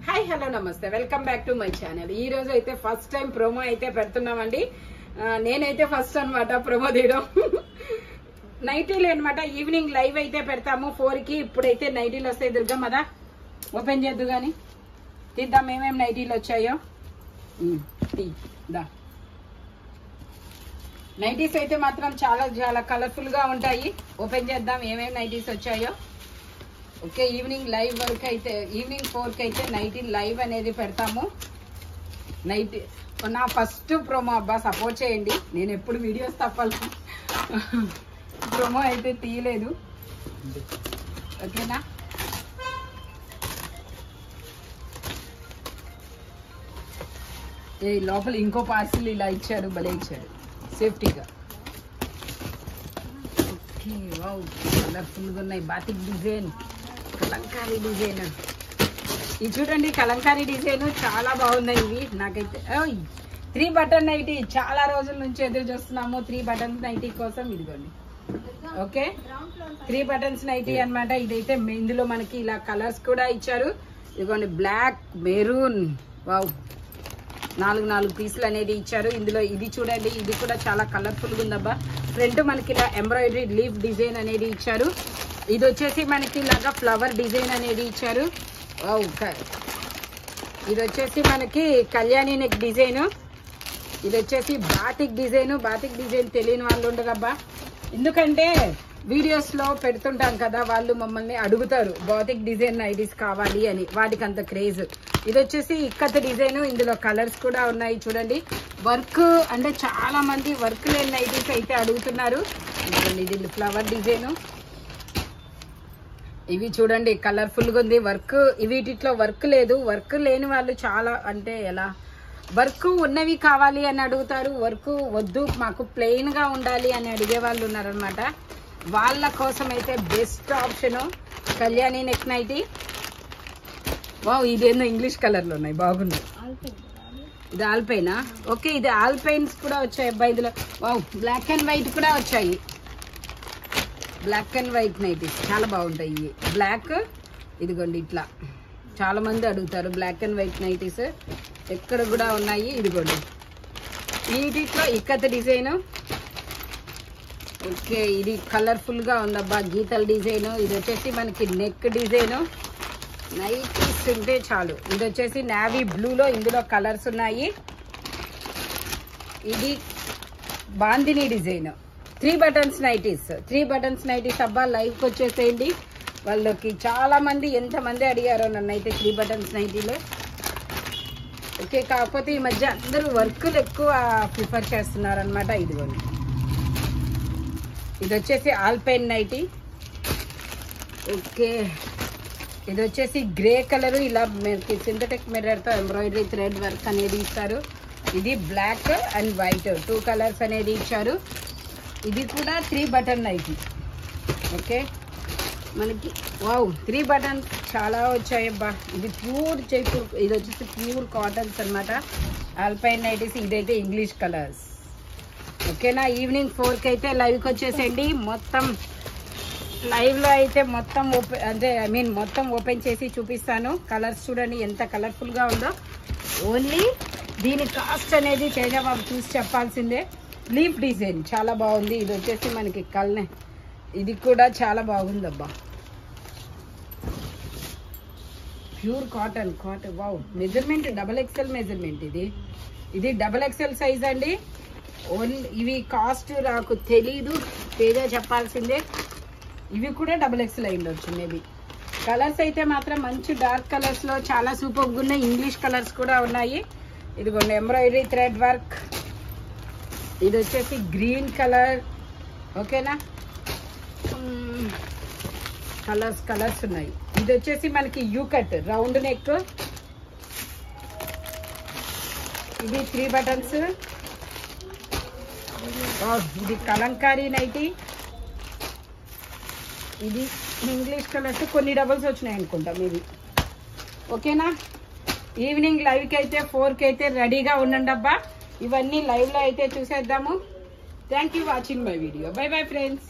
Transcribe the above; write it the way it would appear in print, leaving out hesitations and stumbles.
Hi hello నమస్తే welcome back to my channel. ఈ రోజు అయితే ఫస్ట్ టైం ప్రోమో అయితే పెడుతున్నామండి. నేనైతే ఫస్ట్ అన్నమాట ప్రోమో తీయడం. నైటీలు అనమాట. ఈవినింగ్ లైవ్ అయితే పెడతాము 4 కి. ఇప్పుడైతే నైటీలు వస్తాయి. దుర్గమ్మదా ఓపెన్ చేద్దు గాని తీద్దాం ఏమేమి నైటీలు వచ్చాయో. నైటీస్ అయితే మాత్రం చాలా చాలా కలర్ఫుల్ గా ఉంటాయి. ఓపెన్ చేద్దాం ఏమేమి నైటీస్ వచ్చాయో. ఓకే, ఈవినింగ్ లైవ్ వరకు అయితే ఈవినింగ్ 4 కి అయితే నైటీ లైవ్ అనేది పెడతాము. నైట్ నా ఫస్ట్ ప్రోమో అబ్బా, సపోర్ట్ చేయండి. నేను ఎప్పుడు వీడియోస్ తప్పాలి, ప్రోమో అయితే తీయలేదు. ఓకేనా? ఏ లోపల ఇంకో పార్సిల్ ఇలా ఇచ్చారు, భలే ఇచ్చారు సేఫ్టీగా. ఓకే, వావ్, కలర్ఫుల్గా ఉన్నాయి. Batik design, Kalamkari design. ఇది చూడండి, కలంకారీ డిజైన్ చాలా బాగున్నాయి ఇవి. నాకైతే 3 బటన్ నైటీ చాలా రోజుల నుంచి ఎదురు చూస్తున్నాము. 3 బటన్స్ నైటీ కోసం ఇదిగోండి. ఓకే, 3 బటన్స్ నైటీ అన్నమాట. ఇదైతే ఇందులో మనకి ఇలా కలర్స్ కూడా ఇచ్చారు. ఇదిగోండి, బ్లాక్, మెరూన్. వావ్, 4 పీసులు అనేది ఇచ్చారు ఇందులో. ఇది చూడండి, ఇది కూడా చాలా కలర్ఫుల్ గా ఉందబ్బా. ఫ్రంట్ మనకి ఇలా ఎంబ్రాయిడరీ లీఫ్ డిజైన్ అనేది ఇచ్చారు. ఇది వచ్చేసి మనకి ఇలాగా ఫ్లవర్ డిజైన్ అనేది ఇచ్చారు. ఇది వచ్చేసి మనకి కళ్యాణి నెక్ డిజైన్. ఇది వచ్చేసి బాతిక్ డిజైన్. బాతిక్ డిజైన్ తెలియని వాళ్ళు ఉండరబ్బా, ఎందుకంటే వీడియోస్ లో పెడుతుంటాం కదా, వాళ్ళు మమ్మల్ని అడుగుతారు బాతిక్ డిజైన్ నైటీస్ కావాలి అని. వాటికి అంత క్రేజ్. ఇది వచ్చేసి ఇక్కత్ డిజైన్. ఇందులో కలర్స్ కూడా ఉన్నాయి చూడండి. వర్క్ అంటే చాలా మంది వర్క్ లేని నైటీస్ అయితే అడుగుతున్నారు. ఇది ఫ్లవర్ డిజైన్. ఇవి చూడండి, కలర్ఫుల్ గా ఉంది. వర్క్ వీటిలో వర్క్ లేదు. వర్క్ లేని వాళ్ళు చాలా, అంటే ఎలా, వర్క్ ఉన్నవి కావాలి అని అడుగుతారు. వర్క్ వద్దు, మాకు ప్లెయిన్ గా ఉండాలి అని అడిగే వాళ్ళు ఉన్నారనమాట. వాళ్ళ కోసం అయితే best option Kalyani neck nighty. Wow, ఇదేందో ఇంగ్లీష్ కలర్ లో ఉన్నాయి, బాగున్నాయి. ఇది ఆల్పైనా? ఓకే, ఇది ఆల్పైన్స్ కూడా వచ్చాయి అబ్బాయి ఇందులో. వావ్, బ్లాక్ అండ్ వైట్ కూడా వచ్చాయి. బ్లాక్ అండ్ వైట్ నైటీస్ చాలా బాగుంటాయి. బ్లాక్, ఇదిగోండి ఇట్లా చాలా మంది అడుగుతారు బ్లాక్ అండ్ వైట్ నైటీస్. ఎక్కడ కూడా ఉన్నాయి. ఇదిగోండి, వీటిలో ఇక్కత్ డిజైన్. ఓకే, ఇది కలర్ఫుల్ గా ఉందబ్బా, గీతల డిజైన్. ఇది వచ్చేసి మనకి నెక్ డిజైన్. నైటీస్ ఉంటే చాలు. ఇది వచ్చేసి నావీ బ్లూలో ఇందులో కలర్స్ ఉన్నాయి. ఇది bandhani design. 3 buttons nighties. 3 buttons nighties అబ్బా, లైవ్కి వచ్చేసేయండి. వాళ్ళకి చాలా మంది, ఎంతమంది అడిగారో నన్ను అయితే 3 బటన్స్ నైటీలు. ఓకే, కాకపోతే ఈ మధ్య అందరూ వర్కులు ఎక్కువ ప్రిఫర్ చేస్తున్నారు అనమాట. ఇదిగోండి, ఇది వచ్చేసి ఆల్పైన్ నైటీ. ఓకే, ఇది వచ్చేసి గ్రే కలర్. ఇలా మనకి సింథటిక్ మిర్రర్తో ఎంబ్రాయిడరీ థ్రెడ్ వర్క్ అనేది ఇస్తారు. ఇది బ్లాక్ అండ్ వైట్ 2 కలర్స్ అనేది ఇచ్చారు. ఇది కూడా 3 బటన్ నైటీ. ఓకే, మనకి వావ్ 3 బటన్స్ చాలా వచ్చాయబ్బా. ఇది ప్యూర్ జైపూర్, ఇది వచ్చేసి ప్యూర్ కాటన్స్ అనమాట. Alpine nighties. ఇదైతే ఇంగ్లీష్ కలర్స్. ఓకేనా? ఈవినింగ్ 4 కి అయితే లైవ్కి వచ్చేసేయండి. మొత్తం లైవ్లో అయితే మొత్తం ఓపెన్, అంటే మొత్తం ఓపెన్ చేసి చూపిస్తాను. కలర్స్ చూడండి ఎంత కలర్ఫుల్గా ఉందో. ఓన్లీ దీని కాస్ట్ అనేది తేజబాబు చూసి చెప్పాల్సిందే. లీఫ్ డిజైన్ చాలా బాగుంది. ఇది వచ్చేసి మనకి ఇది కూడా చాలా బాగుందబ్బా. Pure cotton. Wow, measurement XXL measurement. ఇది XXL సైజ్ అండి. ఓన్లీ ఇవి కాస్ట్ నాకు తెలీదు, తేజ చెప్పాల్సిందే. ఇవి కూడా XXL అయి ఉండొచ్చు మేబీ. కలర్స్ అయితే మాత్రం మంచి డార్క్ కలర్స్ లో చాలా సూపర్గా ఉన్నాయి. ఇంగ్లీష్ కలర్స్ కూడా ఉన్నాయి. ఇదిగోండి, ఎంబ్రాయిడరీ థ్రెడ్ వర్క్. ఇది వచ్చేసి గ్రీన్ కలర్. ఓకేనా? కలర్స్ ఉన్నాయి. ఇది వచ్చేసి మనకి యూ కట్ రౌండ్ నెక్. ఇది 3 బటన్స్. ఇది కలంకారీ నైటీ. ఇది ఇంగ్లీష్ కలర్స్, కొన్ని డబల్స్ వచ్చినాయి అనుకుంటా మీది. ఓకేనా? ఈవినింగ్ లైవ్కి అయితే 4 కి అయితే రెడీగా ఉండండి అబ్బా. ఇవన్నీ లైవ్లో అయితే చూసేద్దాము. Thank you watching my video. By bye friends.